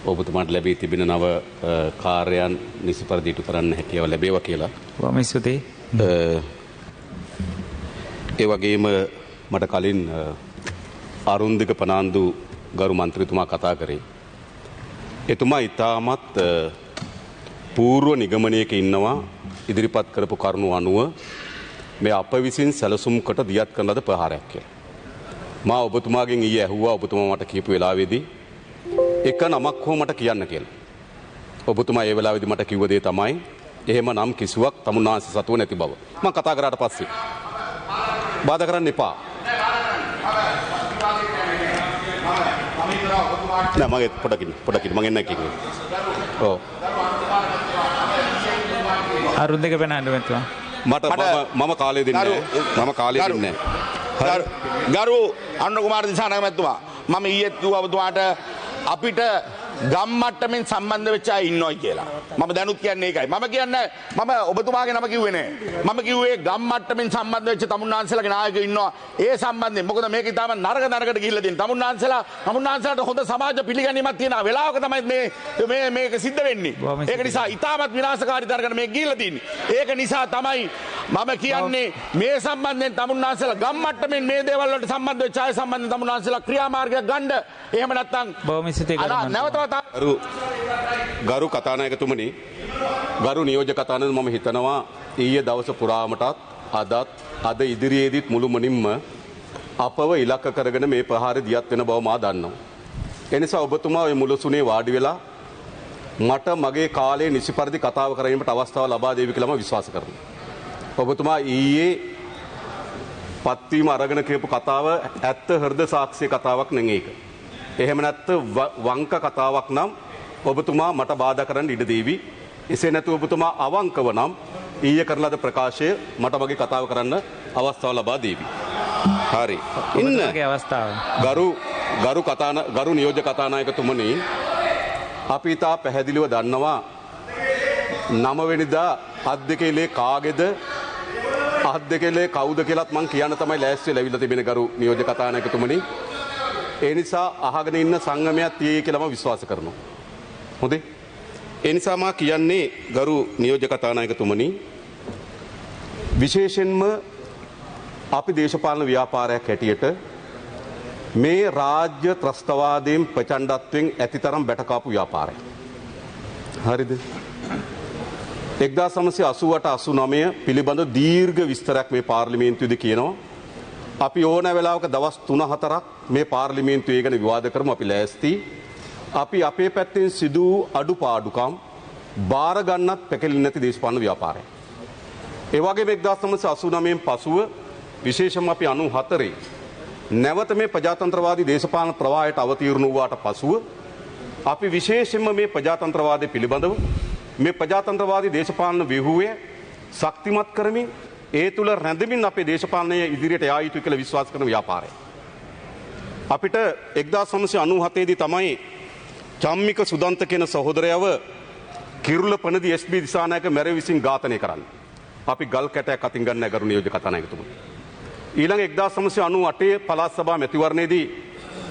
ඔබතුමාට ලැබී තිබෙන නව කාර්යයන් නිසි පරිදි ඉටු කරන්න හැකියාව ලැබේවා කියලා. බොහොම ස්තුතියි. ඒ වගේම මට කලින් අරුන්දික පනාන්දු ගරු මන්ත්‍රීතුමා කතා කරේ. එතුමා ඉතාමත් පූර්ව නිගමනයක ඉන්නවා ඉදිරිපත් කරපු කරුණු අනුව මේ අප විසින් සැලසුම්කට දියත් කරන ලද ප්‍රහාරයක් කියලා. මා ඔබතුමාගෙන් ඊයේ ඇහුවා ඔබතුමා මට කියපු වෙලාවේදී එක නමක් හෝ මට කියන්න කියලා. ඔබතුමා ඒ වෙලාවේදී මට කිව්ව දේ තමයි එහෙම නම් කිසිවක් තමුන්නාන්සේ සතුව නැති බව. මම කතා කරාට පස්සේ බාධා කරන්න එපා. නෑ මගේ පොඩකින් මම එන්න කිව්වේ. ඔව්. අරුන්දික පෙනාන්දු මැතිතුමා. මම කාලය දෙන්නේ නැහැ. මම කාලය දෙන්නේ නැහැ. ගරු අනුර කුමාර දිසානායක මැතිතුමා මම ඊයේ කිව්වා ඔබතුමාට අපිට ගම් මට්ටමින් සම්බන්ධ වෙච්ච අය ඉන්නොයි කියලා. මම දැනුත් කියන්නේ ඒකයි. මම කියන්නේ මම ඔබතුමාගේ නම කිව්වේ නෑ. මම කිව්වේ ගම් මට්ටමින් සම්බන්ධ වෙච්ච තමුන්නාන්සලාගේ නායකයෝ ඉන්නවා. ඒ සම්බන්ධයෙන් මොකද මේක ඊටම නරකට ගිහිල්ලා තියෙන. තමුන්නාන්සලාට හොඳ සමාජ පිළිගැනීමක් තියෙන වෙලාවක තමයි මේක සිද්ධ වෙන්නේ. ඒක නිසා ඊටමත් විනාශකාරී තරකට මේක ගිහිල්ලා තියෙන්නේ. ඒක නිසා තමයි මම කියන්නේ මේ සම්බන්ධයෙන් තමුන්නාන්සලා ගම් මට්ටමින් මේ දේවල් වලට සම්බන්ධ වෙච්ච අය සම්බන්ධයෙන් තමුන්නාන්සලා ක්‍රියාමාර්ගයක් ගන්න. එහෙම නැත්නම් බොහොම ස්තුතියි. ගරු කතානායකතුමනි ගරු නියෝජ්‍ය කතානායක මම හිතනවා ඊයේ දවස පුරාමටත් අද ඉදිරියේදීත් මුළුමනින්ම අපව ඉලක්ක කරගෙන මේ ප්‍රහාරය දියත් වෙන බව මා දන්නවා. ඒ නිසා ඔබතුමා ඔය මුලසුනේ වාඩි වෙලා මට මගේ කාලේ නිසි පරිදි කතාව කරගන්නට අවස්ථාව ලබා දෙවි කියලා මම විශ්වාස කරනවා. ඔබතුමා ඊයේ පත්වීම අරගෙන කියපු කතාව ඇත්ත හෘද සාක්ෂි කතාවක් නෙවෙයි ඒක. එහෙම නැත්නම් වංක කතාවක් නම් ඔබතුමා මට බාධා කරන්න ඉඩ දෙවි. එසේ නැතුව ඔබතුමා අවංකව නම් ඊයේ කරන ලද ප්‍රකාශය මට මගේ කතාව කරන්න අවස්ථාව ලබා දෙවි. හරි. ඉන්නගේ අවස්ථාව. ගරු නියෝජ්‍ය කතානායකතුමනි අපි තා පැහැදිලිව දන්නවා 9 වෙනිදා අත් දෙකේලේ කාගේද අත් දෙකේලේ කවුද කියලාත් මං කියන්න තමයි ලෑස්ති වෙලා ඇවිල්ලා තිබෙන ගරු නියෝජ්‍ය කතානායකතුමනි. ඒ නිසා අහගෙන ඉන්න සංගමයක් තියෙයි කියලා මම විශ්වාස කරනවා. හොඳේ. ඒ නිසා මා කියන්නේ ගරු නියෝජ්‍ය කතානායකතුමනි විශේෂයෙන්ම අපි දේශපාලන ව්‍යාපාරයක් හැටියට මේ රාජ්‍ය ත්‍රස්තවාදයෙන් ප්‍රචණ්ඩත්වයෙන් ඇතිතරම් බැටකාපු ව්‍යාපාරයක්. හරිද? 1988-89 පිළිබඳ දීර්ඝ විස්තරයක් මේ පාර්ලිමේන්තුවේදී කියනවා. අපි ඕන වෙලාවක දවස් 3-4ක් මේ පාර්ලිමේන්තුවේ ගැන විවාද කරමු අපි ලෑස්ති. අපි අපේ පැත්තෙන් සිදු අඩුපාඩුකම් බාර ගන්නත් පැකිලෙන්නේ නැති දේශපාලන ව්‍යාපාරයක්. ඒ වගේම 1989න් පසුව විශේෂයෙන්ම අපි 94 නැවත මේ ප්‍රජාතන්ත්‍රවාදී දේශපාලන ප්‍රවාහයට අවතීර්ණ වූාට පසුව අපි විශේෂයෙන්ම මේ ප්‍රජාතන්ත්‍රවාදය පිළිබඳව මේ ප්‍රජාතන්ත්‍රවාදී දේශපාලන ව්‍යුහය ශක්තිමත් කරමින් ඒ තුළ රැඳමින් අපේ දේශපාලනය ඉදිරියට යා යුතුයි කියලා විශ්වාස කරන ව්‍යාපාරය. අපිට 1997 දී තමයි චම්මික සුදන්ත කියන සහෝදරයව කිරුළ පනදී SB දිසානායක මැරෙ විසින් ඝාතනය කරන්නේ. අපි ගල් කැටයක් අතින් ගන්න ගරු නියෝජ්‍ය කතානායකතුමනි. ඊළඟ 1998 පළාත් සභා මැතිවරණයේදී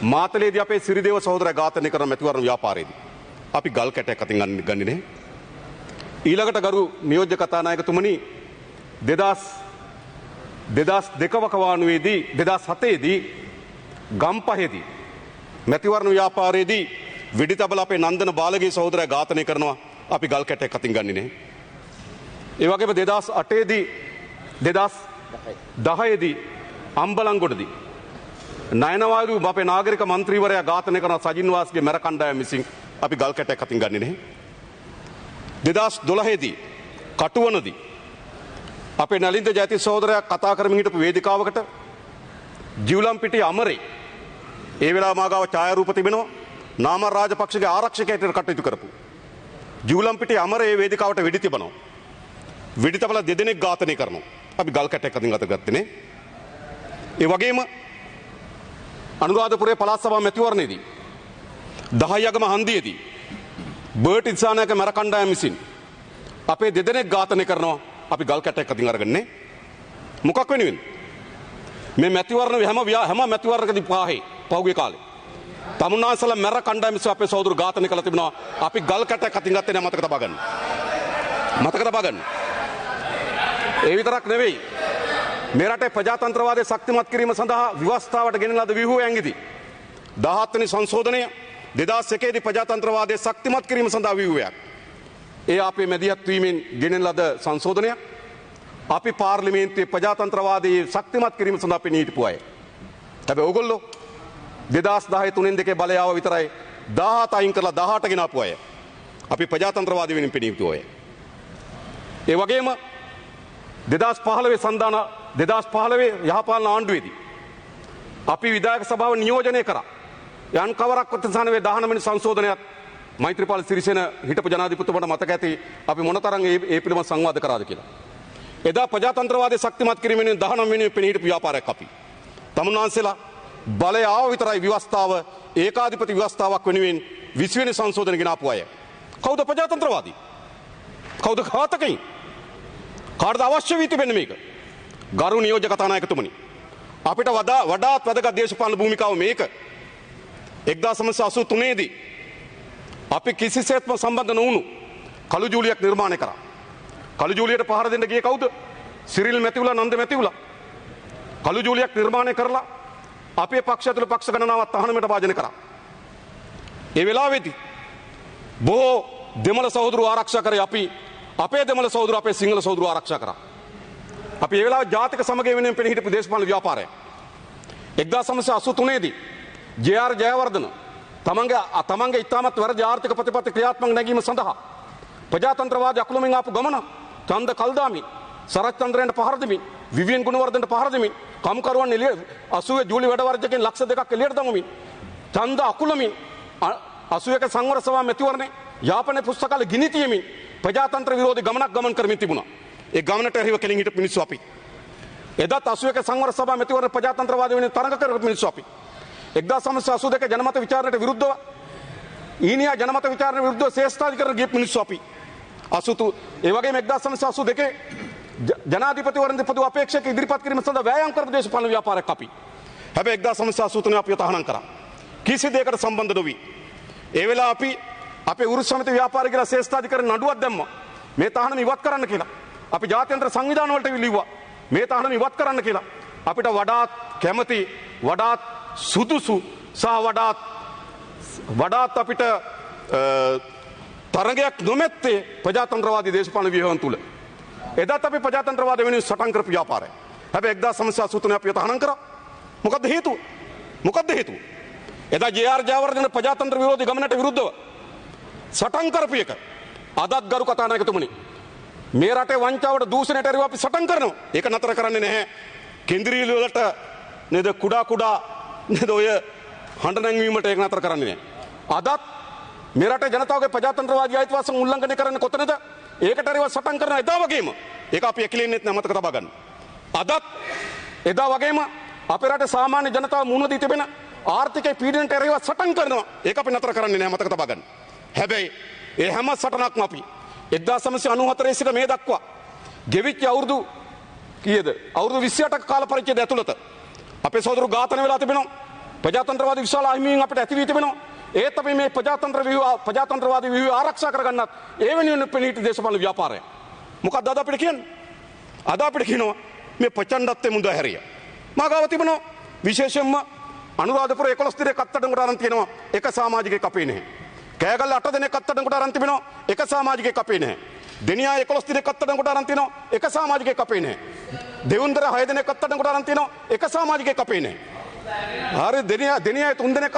මාතලේදී අපේ සිරිදේව සහෝදරයා ඝාතනය කරන මැතිවරණ ව්‍යාපාරයේදී අපි ගල් කැටයක් අතින් ගන්නේ නැහැ. ඊළඟට ගරු නියෝජ්‍ය කතානායකතුමනි 2002 වකවානුවේදී 2007 දී ගම්පහේදී මැතිවරණ ව්‍යාපාරයේදී වෙඩි තබලා අපේ නන්දන බාලගේ සහෝදරයා ඝාතනය කරනවා අපි ගල් කැටයක් අතින් ගන්නේ නැහැ. ඒ වගේම 2008 දී 2010 දී අම්බලන්ගොඩදී නයනවාරු අපේ නාගරික මන්ත්‍රීවරයා ඝාතනය කරන සජින් වාස්ගේ මැර කණ්ඩායම විසින් අපි ගල් කැටයක් අතින් ගන්නේ නැහැ. 2012 දී කටුවනදී අපේ නලින්ද ජයති සහෝදරයා කතා කරමින් හිටපු වේදිකාවකට ජීවලම්පිටිය අමරේ ඒ වෙලාව මාගාව ඡායාරූප තිබෙනවා නාම රාජපක්ෂගේ ආරක්ෂකයට කටයුතු කරපු ජීවලම්පිටිය අමරේ ඒ වේදිකාවට වෙඩි තිබනවා. වෙඩි තබලා දෙදෙනෙක් ඝාතනය කරනවා. අපි ගල් කැටයක් අතින් අත ගත්තේ නේ. ඒ වගේම අනුරාධපුරයේ පළාත් සභා මැතිවරණයේදී 10 යගම හන්දියේදී බර්ට් ඉන්සානායක මැර කණ්ඩායම විසින් අපේ දෙදෙනෙක් ඝාතනය කරනවා. අපි ගල් කැටයක් අතින් අරගන්නේ මොකක් වෙනුවෙන්ද? මේ මැතිවරණ හැම මැතිවරණකදී පහේ පහුගිය කාලේ තමුන්නාන්සලා මැර කණ්ඩායම විසින් අපේ සහෝදරු ඝාතනය කළා තිබෙනවා. අපි ගල් කැටයක් අතින් ගත්තේ නැහැ මතක තබා ගන්න. මතක තබා ගන්න. ඒ විතරක් නෙවෙයි. මේ රටේ ප්‍රජාතන්ත්‍රවාදය ශක්තිමත් කිරීම සඳහා ව්‍යවස්ථාවට ගෙනෙන ලද ව්‍යුහයෙන් ඉදි 17 වෙනි සංශෝධනය 2001 දී ප්‍රජාතන්ත්‍රවාදය ශක්තිමත් කිරීම සඳහා ව්‍යුහයක්. ඒ අපේ මැදිහත් වීමෙන් ගෙනෙන ලද සංශෝධනයක්. අපි පාර්ලිමේන්තුවේ ප්‍රජාතන්ත්‍රවාදයේ ශක්තිමත් කිරීම සඳහා පෙනී හිටපු අය. හැබැයි ඕගොල්ලෝ 2010 3 2 බලය ආව විතරයි 17 අයින් කරලා 18 ගෙන ආපු අය. අපි ප්‍රජාතන්ත්‍රවාදී වෙනින් පෙනී හිටපු අය. ඒ වගේම 2015 සංධාන 2015 යහපාලන ආණ්ඩුවේදී අපි විධායක සභාව නියෝජනය කරා. යන් කවරක් ප්‍රතිසාන වේ 19 වෙනි සංශෝධනයත් මෛත්‍රීපාල සිරිසේන හිටපු ජනාධිපතිතුමාට මතක ඇති අපි මොනතරම් ඒ පිළිබඳ සංවාද කරාද කියලා. එදා ප්‍රජාතන්ත්‍රවාදයේ ශක්තිමත් කිරීමෙන් 19 වෙනි පෙනී හිටපු ව්‍යාපාරයක් අපි. තමුන්වහන්සේලා බලය ආව විතරයි ව්‍යවස්ථාව ඒකාධිපති ව්‍යවස්ථාවක් වෙනුවෙන් 20 වෙනි සංශෝධන ගෙන ආපු අය. කවුද ප්‍රජාතන්ත්‍රවාදී? කවුද ඝාතකයින්? කාටද අවශ්‍ය වී තිබෙන්නේ මේක? ගරු නියෝජක කතානායකතුමනි. අපිට වඩාත් වැදගත් දේශපාලන භූමිකාව මේක. 1983 දී අපි කිසිසේත්ම සම්බන්ධ නොවුණු කළු ජූලියක් නිර්මාණය කරා. කළු ජූලියට පහර දෙන්න ගියේ කවුද? සිරිල් මැතිවුලා නන්ද මැතිවුලා. කළු ජූලියක් නිර්මාණය කරලා අපේ පක්ෂ ඇතුළේ පක්ෂ ගණනාවක් තහනමට වාජනය කරා. ඒ වෙලාවේදී බොහෝ දෙමළ සහෝදරු ආරක්ෂා කරේ අපි අපේ දෙමළ සහෝදරු අපේ සිංහල සහෝදරු ආරක්ෂා කරා. අපි ඒ වෙලාවේ ජාතික සමගිය වෙනුවෙන් පෙනී හිටපු දේශපාලන ව්‍යාපාරය. 1983 දී ජේ.ආර්. ජයවර්ධන තමන්ගේ ඉතාමත් වැරදි ආර්ථික ප්‍රතිපත්ති ක්‍රියාත්මක නැගීම සඳහා ප්‍රජාතන්ත්‍රවාදී අකුළුමින් ආපු ගමන ඡන්ද කල්දාමි සරත් චන්ද්‍රයන්ට පහර දෙමින් විවියන් ගුණවර්ධනට පහර දෙමින් කම්කරුවන් එළිය 80 ජූලි වැඩවර්ජකෙන් ලක්ෂ 2ක් එළියට දමමින් ඡන්ද අකුළුමින් 81 සංවර සභා මැතිවරණේ යාපනයේ පුස්තකාලේ ගිනි තියමින් ප්‍රජාතන්ත්‍ර විරෝධී ගමන් කරමින් තිබුණා. ඒ ගමනට එරෙහිව කෙලින් හිටපු මිනිස්සු අපි. එදත් 81 සංවර සභා මැතිවරණ ප්‍රජාතන්ත්‍රවාදී වෙනුවෙන් තරඟ කරපු මිනිස්සු අපි. 1982 ජනමත විචාරණයට විරුද්ධව ඊනියා ජනමත විචාරණයට විරුද්ධව ශ්‍රේෂ්ඨාධිකරණ ගිය මිනිස්සු අපි. 82 ඒ වගේම 1982 ජනාධිපතිවරණ දෙපතු අපේක්ෂක ඉදිරිපත් කිරීම සඳහා වෑයම් කරපු දේශපාලන ව්‍යාපාරයක් අපි. හැබැයි 1983 අපි තහනම් කරා. කිසි දෙයකට සම්බන්ධ නොවි. ඒ වෙලාව අපි අපේ උරුස් සමිති ව්‍යාපාරය කියලා ශ්‍රේෂ්ඨාධිකරණ නඩුවක් දැම්මා. මේ තහනම ඉවත් කරන්න කියලා. අපි ජාත්‍යන්තර සංවිධාන වලට ලිව්වා. මේ තහනම ඉවත් කරන්න කියලා. අපිට වඩාත් කැමති වඩාත් සුදුසු සහ වඩාත් අපිට තරගයක් නොමැත්තේ ප්‍රජාතන්ත්‍රවාදී දේශපාලන ව්‍යුහයන් තුල. එදත් අපි ප්‍රජාතන්ත්‍රවාද වෙනුවෙන් සටන් කරපු ව්‍යාපාරය. හැබැයි 1983 අපි තහනම් කරා. මොකද්ද හේතුව? මොකද්ද හේතුව? එදා ජේ.ආර්. ජයවර්ධන ප්‍රජාතන්ත්‍ර විරෝධී ගමනට විරුද්ධව සටන් කරපු එක. අදත් ගරු කතානායකතුමනි මේ රටේ වංචාවට දූෂණයට එරෙහිව අපි සටන් කරනවා. ඒක නතර කරන්නේ නැහැ. කේන්ද්‍රීය වලට නේද කුඩා නේද ඔය හඬ නැංවීමට ඒක නතර කරන්නේ නැහැ. අදත් මේ රටේ ජනතාවගේ ප්‍රජාතන්ත්‍රවාදී අයිතිවාසිකම් උල්ලංඝනය කරන්නේ කොතනද? ඒකට එරෙහිව සටන් කරන එදා වගේම ඒක අපි ඇකිලෙන්නෙත් නැහැ මතක තබා ගන්න. අදත් එදා වගේම අපේ රටේ සාමාන්‍ය ජනතාව මුහුණ දී තිබෙන ආර්ථික පීඩනයට එරෙහිව සටන් කරනවා. ඒක අපි නතර කරන්නේ නැහැ මතක තබා ගන්න. හැබැයි ඒ හැම සටනක්ම අපි 1994 සිට මේ දක්වා ගෙවිච්ච අවුරුදු කීයද? අවුරුදු 28ක කාල පරිච්ඡේදය ඇතුළත අපේ සහෝදරු ඝාතන වෙලා තිබෙනවා. ප්‍රජාතන්ත්‍රවාදී විශාල අහිමියෙන් අපිට ඇති වී තිබෙනවා. ඒත් අපි මේ ප්‍රජාතන්ත්‍රවාදී ව්‍යුහය ආරක්ෂා කරගන්නත් ඒ වෙනුවෙන් පෙනීට දේශපාලන ව්‍යාපාරය. මොකක්ද අද අපිට කියන්නේ? අද අපිට කියනවා මේ ප්‍රචණ්ඩත්වයේ මුදා හැරිය. මාගාව තිබෙනවා විශේෂයෙන්ම අනුරාධපුර 11 දිනක අත්අඩංගුවට අරන් තියෙනවා එක සමාජිකයෙක් අපේ නැහැ. කෑගල්ල 8 දිනක අත්අඩංගුවට අරන් තිබෙනවා එක සමාජිකයෙක් අපේ නැහැ. දෙනියා 11 දිනක අත්අඩංගුවට අරන් තිනවා එක සමාජිකයෙක් අපේ නැහැ. දෙවුන්දර 6 දිනක අත්අඩංගුවට අරන් තිනවා එක සමාජිකයෙක් අපේ නැහැ. හරි දෙනියා 3 දිනක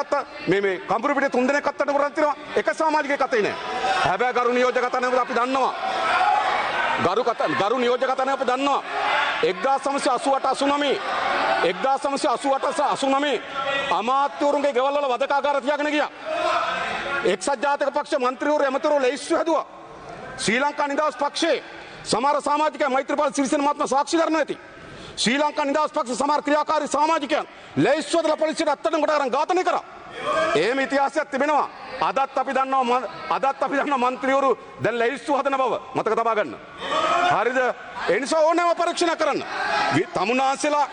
මේ කම්බුරු පිටේ 3 දිනක අත්අඩංගුවට අරන් තිනවා එක සමාජිකයෙක් අතේ නැහැ. හැබැයි ගරු නියෝජක කතානායක අපි දන්නවා. ගරු නියෝජක කතානායක අපි දන්නවා 1988 අමාත්‍යවරුන්ගේ ගෙවල් වල වදකාගාර තියාගෙන ගියා. එක්සත් ජාතික පක්ෂ මන්ත්‍රීවරු ඇමතිවරු ලැයිස්තු හැදුවා. ශ්‍රී ලංකා නිදහස් පක්ෂයේ සමහර සමාජිකයන් මෛත්‍රීපාල සිරිසේන මහත්මයා සාක්ෂි දරනවා ඇති. ශ්‍රී ලංකා නිදහස් පක්ෂ සමහර ක්‍රියාකාරී සමාජිකයන් ලැයිස්තු හදලා පොලිසියට අත්අඩංගුවට අරන් ඝාතනය කරා. එහෙම ඉතිහාසයක් තිබෙනවා. අදත් අපි දන්නවා මන්ත්‍රීවරු දැන් ලැයිස්තු හදන බව මතක තබා ගන්න. හරිද? ඒ නිසා ඕනෑම පරීක්ෂණ කරන්න. තමුන්නාන්සලා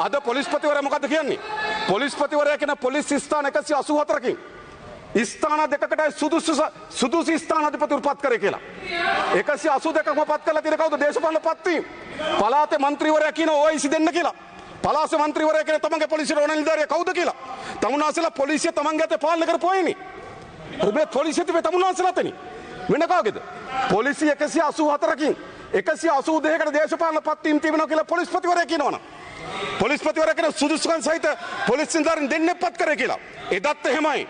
අද පොලිස්පතිවරයා මොකද්ද කියන්නේ? පොලිස්පතිවරයා කියන පොලිස් ස්ථාන 184කින් ස්ථාන දෙකකට සුදුසු ස්ථානාධිපතිවරු පත් කරේ කියලා. 182ක්ම පත් කරලා තියෙන කවුද? දේශපාලන පත්වීම්. පළාතේ മന്ത്രിවරයා කියන OIC දෙන්න කියලා. පළාතේ മന്ത്രിවරයා කියන තමන්ගේ පොලිසිය ඕන නිලධාරියා කවුද කියලා. තමුන්නාසලා පොලිසිය තමන්ගේ අතේ පාලනය කරපොයිනේ. මේ පොලිසිය තිබේ තමුන්නාසලා තනි. වෙන කාගේද? පොලිසිය 184කින් 182කට දේශපාලන පත්වීම් තිබෙනවා කියලා පොලිස්පතිවරයා කියනවනම්. පොලිස්පතිවරයා කියන සුදුසුකම් සහිත පොලිස් නිලධාරීන් දෙන්නේ පත් කරේ කියලා. එදත් එහෙමයි.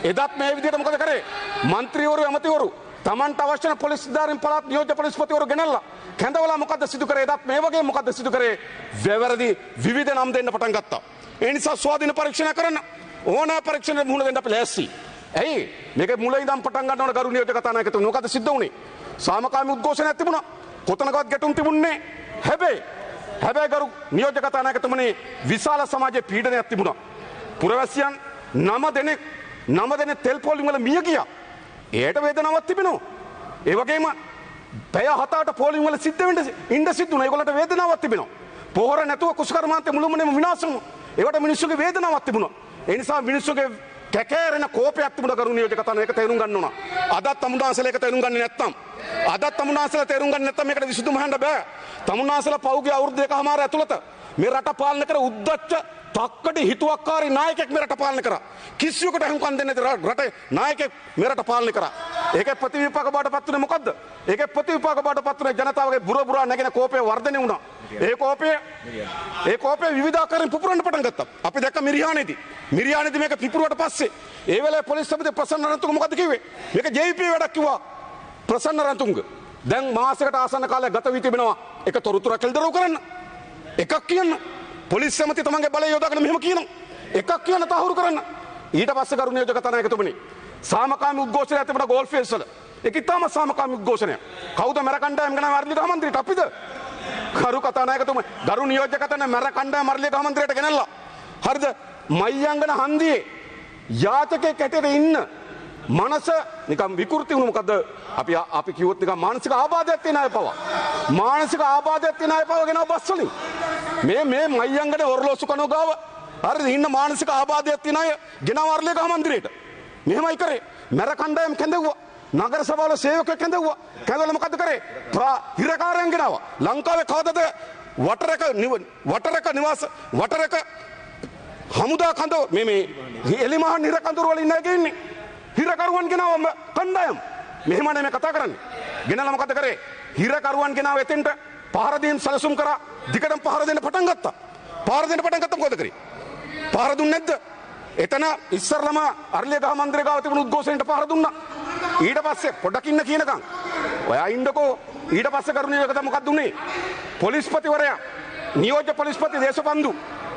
එදත් මේ විදිහට මොකද කරේ? മന്ത്രിවරු ඇමතිවරු තමන්ට අවශ්‍ය කරන පොලිස් නිලධාරීන් පළාත් නියෝජ්‍ය පොලිස්පතිවරු ගෙනල්ලා කැඳවලා මොකද්ද සිදු කරේ? එදත් මේ වගේ මොකද්ද සිදු කරේ? වැරදි විවිධ නම් දෙන්න පටන් ගත්තා. ඒ නිසා ස්වාධීන පරීක්ෂණ කරන්න ඕනා පරීක්ෂණයට මුහුණ දෙන්න අපි ලෑස්ති. ඇයි? මේක මුල ඉඳන් පටන් ගන්න ඕන ගරු නියෝජ්‍ය කතානායකතුමනි. මොකද්ද සිද්ධ වුනේ? සාමකාමී උද්ඝෝෂණයක් තිබුණා. කොතනකවත් ගැටුම් තිබුණේ හැබැයි ගරු නියෝජ්‍ය කතානායකතුමනි විශාල සමාජයේ පීඩනයක් තිබුණා. පුරවැසියන් 9 දෙනෙක් තෙල් පොලිම් වල මිය ගියා. ඒකට වේදනාවක් තිබෙනවා. ඒ වගේම පැය 7ට පොලිම් වල සිද්ධ වෙන්න ඉන්න සිද්ධ වුණා. ඒගොල්ලන්ට වේදනාවක් තිබෙනවා. පොහොර නැතුව කුෂ්කර්මාන්තේ මුළුමනින්ම විනාශ වුණා. ඒවට මිනිස්සුගේ වේදනාවක් තිබුණා. ඒ නිසා මිනිස්සුගේ කැකෑරෙන කෝපයක් තිබුණා ගරු නියෝජ්‍ය කතානායක තේරුම් ගන්න ඕන. අදත් තමුන්නාසලා ඒක තේරුම් ගන්නේ නැත්තම් මේකට විසඳුම හොයන්න බෑ. තමුන්නාසලා පෞගේ අවුරුදු දෙකමාර ඇතුළත මේ රට පාලනය කර උද්දච්ච තක්කඩි හිතුවක්කාරී නායකයෙක් මේ රට පාලනය කරා. කිසියෙකුට හුඟක් දෙන්නේ නැති රටේ නායකයෙක් මේ රට පාලනය කරා. ඒකේ ප්‍රතිවිපාක බාටපත් උනේ මොකද්ද? ඒකේ ප්‍රතිවිපාක බාටපත් උනේ ජනතාවගේ බුරා නැගෙන කෝපය වර්ධනය වුණා. ඒ කෝපය විවිධාකාරයෙන් පුපුරන්න පටන් ගත්තා. අපි දැක්ක මිරියානේදී මේක පිපුරුවට පස්සේ ඒ වෙලාවේ පොලිස් සමිතිය ප්‍රසන්න රන්තුංග මොකද්ද කිව්වේ? මේක JP වැඩක් කිව්වා. ප්‍රසන්න රන්තුංග දැන් මාසයකට ආසන්න කාලයක් ගත වී තිබෙනවා. එක තොරතුරක් එල්දරව් කරන්න. එකක් කියන්න. පොලිස් සමිතිය තමන්ගේ බලය යොදාගෙන මෙහෙම කියනවා. එකක් කියන්න තහවුරු කරන්න. ඊට පස්සේ ගරු නියෝජ්‍ය කතානායකතුමනි සාමකාමී උද්ඝෝෂණයක් තිබුණා ගෝල්ෆ් ෆේස් වල. ඒක ඉතාම සාමකාමී උද්ඝෝෂණයක්. කවුද මැර කණ්ඩායම ගැන මර්ලිය ගහ මන්ත්‍රීට අපිද? ගරු කතානායකතුමනි ගරු නියෝජ්‍ය කතානායක මැර කණ්ඩායම මර්ලිය ගහ මන්ත්‍රීට ගෙනල්ලා. හරිද? මයංගන හන්දියේ යාචකයෙක් හැටියට ඉන්න මනස නිකම් විකෘති වුණු මොකද අපි කිව්වොත් නිකම් මානසික ආබාධයක් තියෙන අය පවා ගෙනව බස් වලින් මේ මයංගනේ ඔරලෝසු කනෝ ගාව හරිද ඉන්න මානසික ආබාධයක් තියෙන අය ගෙනව අරලිය ගහ මන්දිරේට මෙහෙමයි කරේ. මැර කණ්ඩායම් කැඳෙව්වා. නගර සභාවල සේවකයෙක් කැඳෙව්වා. කැඳවලා මොකද කරේ? හිරකාරයන් ගෙනාවා. ලංකාවේ කවදද වටරක හමුදා කඳ මේ එලිමහන් හිර කඳුරු වල ඉන්න එකේ ඉන්නේ. හිරකරුවන් ගෙනාවම කණ්ඩායම්. මෙහෙමනේ මේ කතා කරන්නේ. ගෙනලා මොකද කරේ? හිරකරුවන් ගෙනාව එතෙන්ට පහර දීම් සැලසුම් කරා. දිගටම පහර දෙන්න පටන් ගත්තා. මොකද කරේ? පහර දුන්නේ නැද්ද? එතන ඉස්සරලම අරලිය ගහ මන්දිරේ ගාව තිබුණු උද්ඝෝෂණයට පහර දුන්නා. ඊට පස්සේ පොඩක් ඉන්න කියනකම් ඔයා ඉන්නකෝ. ඊට පස්සේ කරුණියකට මොකක්ද උනේ? පොලිස්පතිවරයා නියෝජ්‍ය පොලිස්පති දේශපන්දු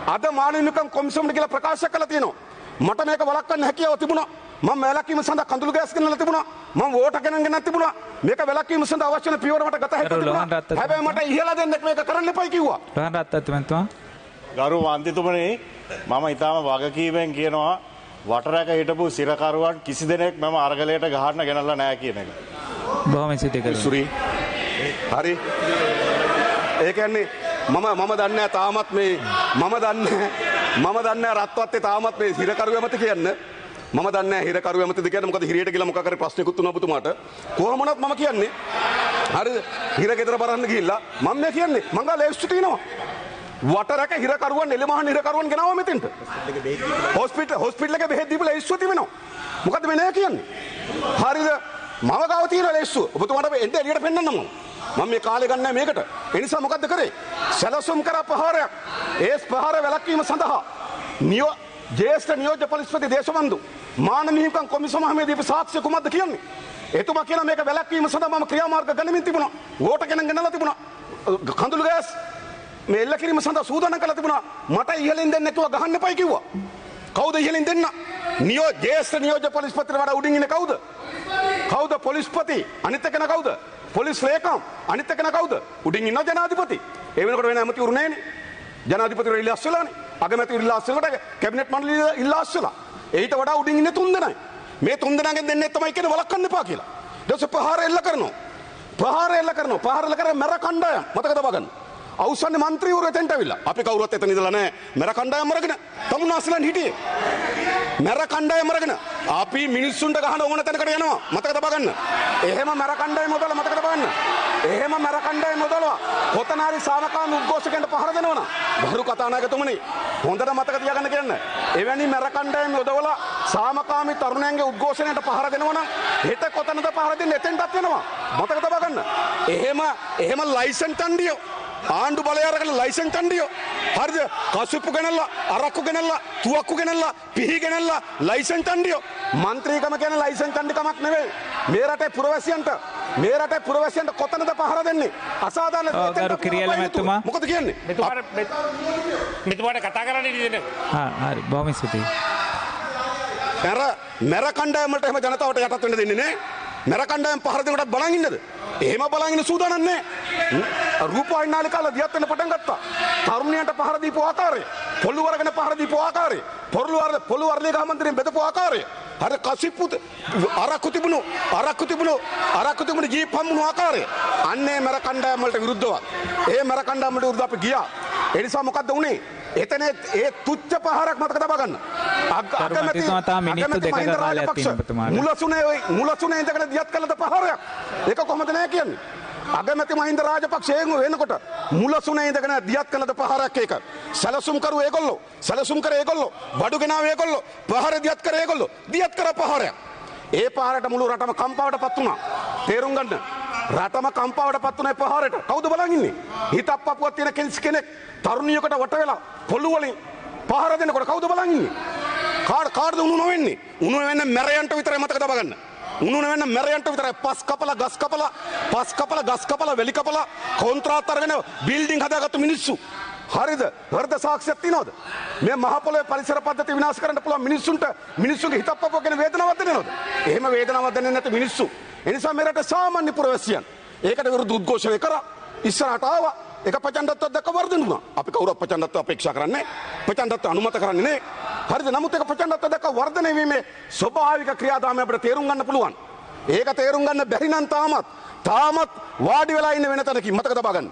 අද මානව හිමිකම් කොමිසමට කියලා ප්‍රකාශ කළා තියෙනවා. මට මේක වළක්වන්න හැකියාව තිබුණා. මම වැලකීම සඳහා කඳුළු ගෑස් ගෙනල්ලා තිබුණා. මම වෝට ගෙනත් තිබුණා. මේක වැලකීම සඳහා අවශ්‍ය වෙන පියවර මට ගත හැකියි තිබුණා. හැබැයි මට ඉහලා දෙන්නෙක් මේක කරන්න එපයි කිව්වා. රහන් රත්නතුමා ගරු මන්ත්‍රීතුමනි මම ඊටාම වගකීමෙන් කියනවා වටරැක හිටපු සිරකරුවන් කිසි දෙනෙක් මම අරගලයට ගහන්න ගෙනල්ලා නැහැ කියන එක. බොහොම සිද්ධ කරනවා. හරි. ඒ කියන්නේ මම දන්නේ තාමත් මේ මම දන්නේ රත්වත්තේ තාමත් මේ හිරකරු ඇමති කියන්න. මම දන්නේ හිරකරු ඇමතිද කියන්නේ මොකද හිරියට ගිහලා මොකක් හරි ප්‍රශ්නයක්ත් වුණා ඔබතුමාට. කොහොම වුණත් මම කියන්නේ හරිද? හිර ගෙදර බරන්න ගිහිල්ලා මම මේ කියන්නේ මං ගා ලේස්තු තිනවා. වටරක හිරකරුවන් එළමහන් හිරකරුවන් ගෙනාවා මෙතෙන්ට. හොස්පිටල් එකේ බෙහෙත් දීපලා ලේස්තු තිබෙනවා. මොකද්ද මේ නෑ කියන්නේ? හරිද? මම ගාව තියෙන ලේස්තු. ඔබතුමාට එන්න එළියට පෙන්නන්න මම මේ කාලේ ගන්නෑ මේකට. ඒ නිසා මොකද්ද කරේ? සැලසුම් කරා ප්‍රහාරයක්. ඒ ප්‍රහාර වැළැක්වීම සඳහා ජ්‍යෙෂ්ඨ නියෝජ්‍ය පොලිස්පති දේශබන්දු මානව හිමිකම් කොමිසම හැමදීප සාක්ෂි කුමක්ද කියන්නේ? එතුමා කියන මේක වැළැක්වීම සඳහා මම ක්‍රියාමාර්ග ගනිමින් තිබුණා. වෝට ගෙනලා තිබුණා. කඳුළු ගෑස් මේ එල්ල කිරීම සඳහා සූදානම් කරලා තිබුණා. මට ඉහළින් දෙන්න නැතුව ගහන්න එපයි කිව්වා. කවුද ඉහළින් දෙන්න? ජ්‍යෙෂ්ඨ නියෝජ්‍ය පොලිස්පතිට වඩා උඩින් ඉන්නේ කවුද? පොලිස්පති අනිත් එකන කවුද? පොලිස් ලේකම් අනිත් එකන කවුද? උඩින් ඉන්න ජනාධිපති. ඒ වෙනකොට වෙන ඇමතිවරු නැහැනේ. ජනාධිපතිවරු ඉල්ලා අස්සලානේ. අගමැතිවරු ඉල්ලා අස්සලකට කැබිනට් මණ්ඩලය ඉල්ලා අස්සලා. ඊට වඩා උඩින් ඉන්නේ තුන් දෙනයි. මේ තුන් දෙනාගෙන් දෙන්නේ තමයි කියන්නේ වළක්වන්න එපා කියලා. ඊට පස්සේ ප්‍රහාර එල්ල කරනවා. ප්‍රහාර එල්ල කරලා මැර කණ්ඩායම් මතක තබා ගන්න. අවසානයේ മന്ത്രിවරු එතෙන්ට අවිලා. අපි කවුරුත් එතන ඉඳලා නැහැ. මෙර කණ්ඩායම අරගෙන තමුන්නාස්ලන් හිටියේ. මෙර කණ්ඩායම අරගෙන අපි මිනිස්සුන්ට ගහන ඕන තැනකට යනවා. මතක තබා ගන්න. එහෙම මෙර කණ්ඩායම මොදලා මතක තබා ගන්න. එහෙම මෙර කණ්ඩායම මොදලා කොතන හරි සාමකාමී උද්ඝෝෂකයන්ට පහර දෙනවනම් ගරු කතානායකතුමනි හොඳට මතක තියාගන්න කියන්න. එවැනි මෙර කණ්ඩායම යොදවලා සාමකාමී තරුණයන්ගේ උද්ඝෝෂණයට පහර දෙනවනම් හෙට කොතනද පහර දෙන්නේ එතෙන්ටත් වෙනවා. මතක තබා ගන්න. එහෙම ලයිසන් තණ්ඩියෝ ආණ්ඩු බලය අරගෙන ලයිසන් තණ්ඩියෝ හරිද කසුප්පු ගෙනල්ලා අරක්කු ගෙනල්ලා තුවක්කු ගෙනල්ලා පිහි ගෙනල්ලා ලයිසන් තණ්ඩියෝ මන්ත්‍රීකම කියන ලයිසන් තණ්ඩිකමක් නෙවෙයි මේ රටේ පුරවැසියන්ට කොතනද පහර දෙන්නේ අසාධාරණ ගරු කිරියල මැතිතුමා මොකද කියන්නේ මෙතුමාට කතා කරන්න ඉන්නේ හරි බොහොම ස්තුතියි මෙර කණ්ඩායම වලට එහෙම ජනතාවට යටත් වෙන්න දෙන්නේ නැහැ මෙර කණ්ඩායම පහර දෙනකොටත් බලන් ඉන්නද එහෙම බලන් ඉන්න සූදානම් නැහැ රූපවාහිනී නාලිකාවල දියත් වෙන්න පටන් ගත්තා තරුණියන්ට පහර දීපු ආකාරය පොළු වරගෙන පහර දීපු ආකාරය පොළු වර්ලේ ගහ මන්ත්‍රීන් බෙදපු ආකාරය අර කසිප්පු අරක්කු තිබුණු ජීප් හම්බුණු ආකාරය අන්නේ මෙර කණ්ඩායම වලට විරුද්ධව ඒ මෙර කණ්ඩායම වලට විරුද්ධව අපි ගියා ඒ නිසා මොකද්ද උනේ එතන ඒ තුච්ච පහරක් මතක තබා ගන්න මුලසුනේ ඉඳගෙන දියත් කළද පහරයක් ඒක කොහොමද නැහැ කියන්නේ අගමැති මහින්ද රාජපක්ෂ වෙනකොට මුලසුනේ ඉඳගෙන දියත් කළද පහරයක් ඒක සැලසුම් කරු ඒගොල්ලෝ බඩු ගෙනාව ඒගොල්ලෝ පහර දියත් කර ඒගොල්ලෝ දියත් කර පහරයක් ඒ පහරට මුළු රටම කම්පාවටපත් වුණා තේරුම් ගන්න රටම කම්පාවටපත් වුණා පහරට කවුද බලන් ඉන්නේ හිතක් පපුවක් තියෙන කෙනෙක් තරුණියකට වට වෙලා පොළු වලින් පහර දෙනකොට කවුද බලන් ඉන්නේ කාටද උණු නොවෙන්නේ උණු වෙන්නේ මැරයන්ට විතරයි මතක තබා ගන්න උණු වෙන්නේ මැරයන්ට විතරයි පස් කපලා ගස් කපලා වෙලි කපලා කොන්ත්‍රාත් අරගෙන බිල්ඩින් හදාගත්තු මිනිස්සු හරිද හෘද සාක්ෂියක් තියනවද මේ මහ පොළොවේ පරිසර පද්ධතිය විනාශ කරන්න පුළුවන් මිනිස්සුන්ගේ හිතක් පපුවක් ගැන වේදනාවක් දැනෙනවද එහෙම වේදනාවක් දැනෙන්නේ නැති මිනිස්සු ඒ නිසා මේ රටේ සාමාන්‍ය පුරවැසියන් ඒකට විරුද්ධ උද්ඝෝෂණය කරා ඉස්සරහට ආවා ඒක ප්‍රචණ්ඩත්වයක් දැක්ක වර්ධනුණා. අපි කවුරුත් ප්‍රචණ්ඩත්වය අපේක්ෂා කරන්නේ ප්‍රචණ්ඩත්වය අනුමත කරන්නේ නේ. හරිද? නමුත් ඒක ප්‍රචණ්ඩත්වය දැක්ක වර්ධනය වීමේ ස්වභාවික ක්‍රියාදාමය අපිට තේරුම් ගන්න පුළුවන්. ඒක තේරුම් ගන්න බැරි නම් තාමත් වාඩි වෙලා ඉන්න වෙන තැනකින් මතක තබා ගන්න.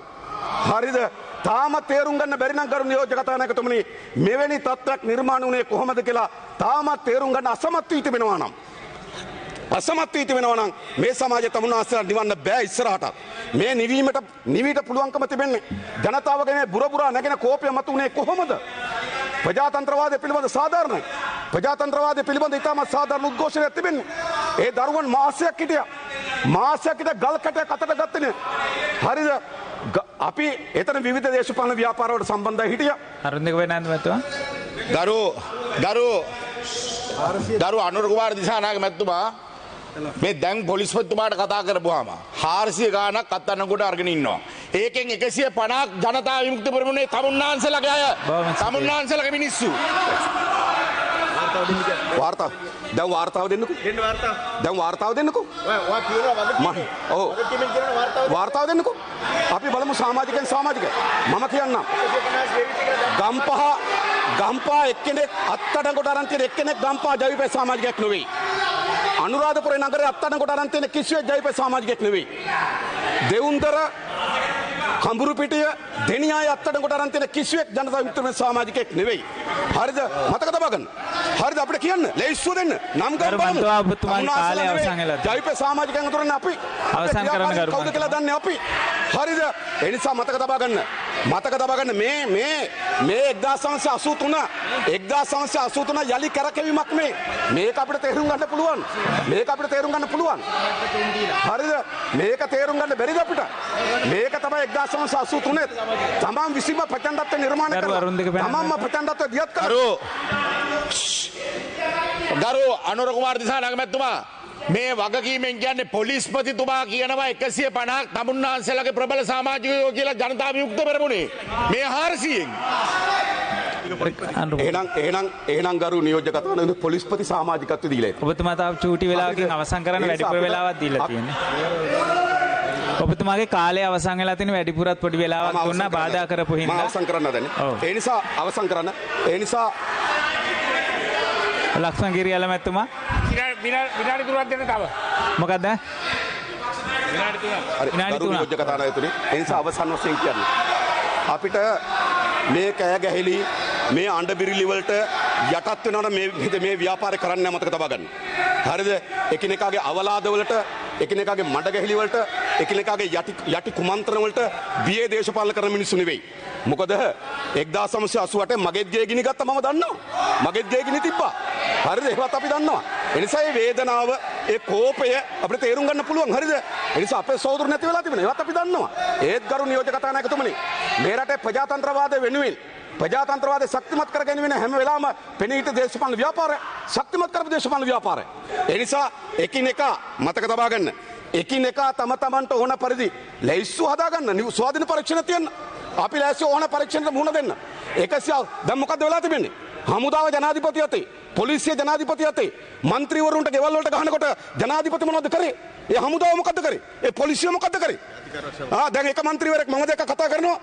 හරිද? තාමත් තේරුම් ගන්න බැරි නම් ගරු නියෝජ්‍ය කතානායකතුමනි මෙවැනි තත්ත්වයක් නිර්මාණය වුණේ කොහොමද කියලා තාමත් තේරුම් ගන්න අසමත් වී තිබෙනවා නම් මේ සමාජය තමුන්නාස්ලා නිවන්න බෑ ඉස්සරහට මේ නිවීට පුළුවන්කම තිබෙන්නේ ජනතාවගේ මේ බුරබුරා නැගෙන කෝපය මත උනේ කොහොමද ප්‍රජාතන්ත්‍රවාදය පිළිබඳ සාධාරණයි ප්‍රජාතන්ත්‍රවාදය පිළිබඳ ඉතාමත් සාධාරණ උද්ඝෝෂණයක් තිබෙන්නේ ඒ දරුවන් මාසයක් හිටියා ගල් කැටයක් අතට ගත්තේ නේ හරිද අපි එතන විවිධ දේශපාලන ව්‍යාපාරවලට සම්බන්ධයි හිටියා අරුන්දක වෙනන්ද මැතිතුමා ගරු අනුර කුමාර දිසානායක මැතිතුමා මේ දැන් පොලිස්පතිතුමාට කතා කරපුවාම 400 ගාණක් අත්අඩංගුවට අරගෙන ඉන්නවා. ඒකෙන් 150ක් ජනතා විමුක්ති පෙරමුණේ තමුන්නාන්සලගේ අය. තමුන්නාන්සලගේ මිනිස්සු. වාර්තාව දෙන්නකෝ. වාර්තාව දෙන්නකෝ. වාර්තාව දෙන්නකෝ. අපි බලමු සමාජිකයන්. මම කියන්නම්. ගම්පහ එක්කෙනෙක් අත්අඩංගුවට අරන් තියෙන එක්කෙනෙක් ගම්පහ ජවිපේ සමාජිකයෙක් නෙවෙයි. අනුරාධපුර නගරේ අත්අඩංගුවට අරන් තියෙන කිසිවෙක් ජවිපේ සමාජිකයෙක් නෙවෙයි. දෙවුන්දර කඹුරුපිටිය දෙනියාය අත්අඩංගුවට අරන් තියෙන කිසිවෙක් ජනතා විමුක්ති පෙරමුණේ සමාජිකයෙක් නෙවෙයි. හරිද? මතක තබා ගන්න. හරිද? අපිට කියන්න ලේස්තුව දෙන්න. නම් ගන්න බලමු. කාලය අවසන් වෙලා. ජවිපේ සමාජිකයන් අතුරන්නේ අපි. අවසන් කරන්න ගරු. කවුද කියලා දන්නේ අපි. හරිද? ඒ නිසා මතක තබා ගන්න. මේ 1983 යලි කරකැවීමක් මේක අපිට තේරුම් ගන්න පුළුවන්. හරිද? මේක තේරුම් ගන්න බැරිද අපිට? මේක තමයි 1983 තමන් විසින්ම ප්‍රචණ්ඩත්වය නිර්මාණය කරලා තමන්ම ප්‍රචණ්ඩත්වය දියත් කරා. ගරු අනුර කුමාර දිසානායක මැතිතුමා මේ වගකීමෙන් කියන්නේ පොලිස්පතිතුමා කියනවා 150ක් තමුන්නාන්සලගේ ප්‍රබල සමාජිකයෝ කියලා ජනතා විමුක්ති පෙරමුණේ මේ 400න් එහෙනම් ගරු නියෝජ්‍ය කතානායක පොලිස්පති සමාජිකත්වය දීලා ඉතින් ඔබතුමා තාම චූටි වෙලාවකින් අවසන් කරන්න වැඩිපුර වෙලාවක් දීලා තියෙන්නේ ඔබතුමාගේ කාලය අවසන් වෙලා තියෙන වැඩිපුරත් පොඩි වෙලාවක් දුන්නා බාධා කරපු හින්දා මම අවසන් කරන්න හදන්නේ ඒ නිසා අවසන් කරන්න ඒ නිසා ලක්ෂණ කිරියල මැතිතුමා විනාඩි 3ක් දෙන්න තව මොකද්ද විනාඩි 3ක් විනාඩි 3ක් කතානායකතුනි ඒ නිසා අවසන් වශයෙන් කියන්නේ අපිට මේ කෑ ගැහිලි මේ අඬබිරිලි වලට යටත් වෙනවනම් මේ ව්‍යාපාරය කරන්න මතක තබා ගන්න. හරිද? එකිනෙකාගේ අවලාද වලට, එකිනෙකාගේ මඩ ගැහිලි වලට, එකිනෙකාගේ යටි කුමන්ත්‍රණ වලට බියේ දේශපාලන කරන මිනිස්සු නෙවෙයි. මොකද 1988 මගෙත් ගේ ගිනි ගත්ත මම දන්නවා. මගෙත් ගේ ගිනි තිබ්බා. හරිද? ඒවත් අපි දන්නවා. ඒ නිසා මේ වේදනාව, ඒ කෝපය අපිට තේරුම් ගන්න පුළුවන්. හරිද? ඒ නිසා අපේ සහෝදරු නැති වෙලා තිබෙනවා. ඒවත් අපි දන්නවා. ඒත් ගරු නියෝජක කතානායකතුමනි, මේ රටේ ප්‍රජාතන්ත්‍රවාදය වෙනුවෙන් ප්‍රජාතන්ත්‍රවාදය ශක්තිමත් කර ගැනීම හැම වෙලාවම පෙනී සිට දේශපාලන ව්‍යාපාරය, ශක්තිමත් කරපු දේශපාලන ව්‍යාපාරය. ඒ නිසා එකිනෙකා මතක තබා ගන්න. එකිනෙකා තම තමන්ට ඕන පරිදි ලැයිස්සු හදා ගන්න. ස්වාධීන පරීක්ෂණ තියන්න. අපි ලැයිස්සු ඕන පරීක්ෂණයට මුහුණ දෙන්න. දැන් මොකද්ද වෙලා තිබෙන්නේ? හමුදාව ජනාධිපති අතේ, පොලිසිය ජනාධිපති අතේ, මන්ත්‍රීවරුන්ට ගෙවල් වලට ගහනකොට ජනාධිපති මොනවද කරේ? ඒ හමුදාව මොකද්ද කරේ? ඒ පොලිසිය මොකද්ද කරේ? දැන් එක මන්ත්‍රීවරයෙක් මම දැක්ක කතා කරනවා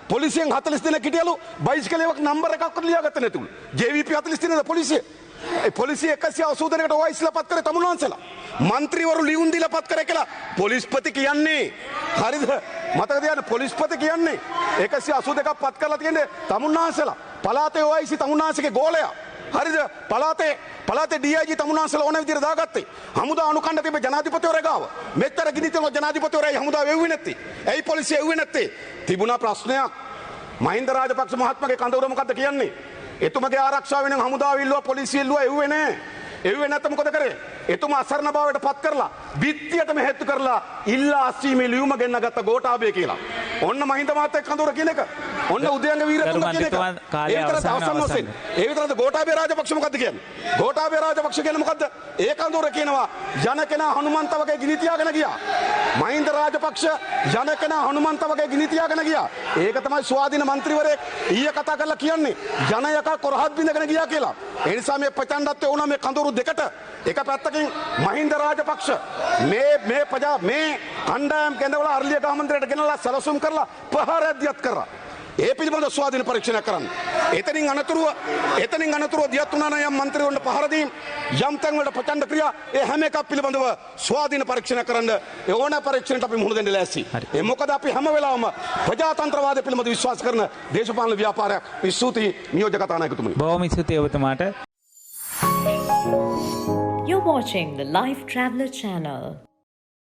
පොලිසියෙන් 40 දෙනෙක් හිටියලු බයිසිකලයක නම්බර එකක්වත් ලියාගත්තේ නැතුළු. JVP 40 දෙනෙක් පොලිසිය. ඒ පොලිසිය 180 දෙනෙක්ට වයිස්ලා පත් කරේ තමුන්වන්සලා. මන්ත්‍රීවරු ලියුම් දීලා පත් කරේ කියලා පොලිස්පති කියන්නේ. හරිද? මතක තියාගන්න පොලිස්පති කියන්නේ 182ක් පත් කරලා තියෙන්නේ තමුන්වන්සලා. පළාතේ OIC තමුන්වන්සේගේ ගෝලයා. හරිද? පළාතේ DIG තමුන්වන්සලා ඕන විදිහට දාගත්තේ. හමුදා අනුකණ්ඩ තිබ්බ ජනාධිපතිවරයා ගාව. මෙච්චර ගිනි තියන ජනාධිපතිවරයා හමුදා වෙව්වේ නැත්තේ. ඇයි පොලිසිය එව්වේ නැත්තේ? තිබුණා ප්‍රශ්නයක්. මහින්ද රාජපක්ෂ මහත්මයාගේ කඳවුර මොකද්ද කියන්නේ? එතුමගේ ආරක්ෂාව වෙනුවෙන් හමුදාව ඉල්ලුවා, පොලිසිය ඉල්ලුවා, එව්වේ නැහැ. එව්වේ නැත්නම් මොකද කරේ? එතුමා අසරණ භාවයට පත් කරලා බිත්තියටම හේතු කරලා ඉල්ලා අස්සීමේ ලියුම ගෙන්න ගත්ත ගෝඨාභය කියලා. ඔන්න මහින්ද මහත්තයා කඳවුර කියන එක. ඔන්න උදයන්ගේ වීරතුංග කියන එක. ඒ විතරද ගෝඨාභය රාජපක්ෂ මොකද්ද කියන්නේ? ගෝඨාභය රාජපක්ෂ කියන්නේ මොකද්ද? ඒ කඳවුර කියනවා යන කෙනා හනුමන්ත වගේ ගිනි තියාගෙන ගියා. මහින්ද රාජපක්ෂ යන කෙනා හනුමන්ත වගේ ගිනි තියාගෙන ගියා. ඒක තමයි ස්වාධීන മന്ത്രിවරයෙක් ඊයේ කතා කරලා කියන්නේ. යන යකා කොරහත් බින්දගෙන ගියා කියලා. ඒ නිසා මේ ප්‍රචණ්ඩත්වය වුණා මේ කඳවුරු දෙකට. එක පැත්තකින් මහින්ද රාජපක්ෂ මේ කණ්ඩායම් කැඳවලා අර්ලිය ගහ මන්ත්‍රයට ගෙනලා සැලසුම් කරලා ප්‍රහාරයක්දියත් කරා. ඒ පිළිබඳ ස්වාධීන පරීක්ෂණයක් කරන්න. එතනින් අනතුරුව දියත් වුණා නම් යම් මන්ත්‍රීවරුන්ට පහර දීම්, යම් තැන්වලට ප්‍රචණ්ඩ ක්‍රියා, ඒ හැම එකක් පිළිබඳව ස්වාධීන පරීක්ෂණ කරන්න ඒ ඕන පරීක්ෂණයට අපි මුහුණ දෙන්න ලෑස්ති. ඒ මොකද අපි හැම වෙලාවම ප්‍රජාතන්ත්‍රවාදය පිළිබඳව විශ්වාස කරන දේශපාලන ව්‍යාපාරයක්. ස්තුතියි නියෝජක කතානායකතුමනි. බොහොම ස්තුතියි ඔබතුමාට. You're watching the Life Traveller channel.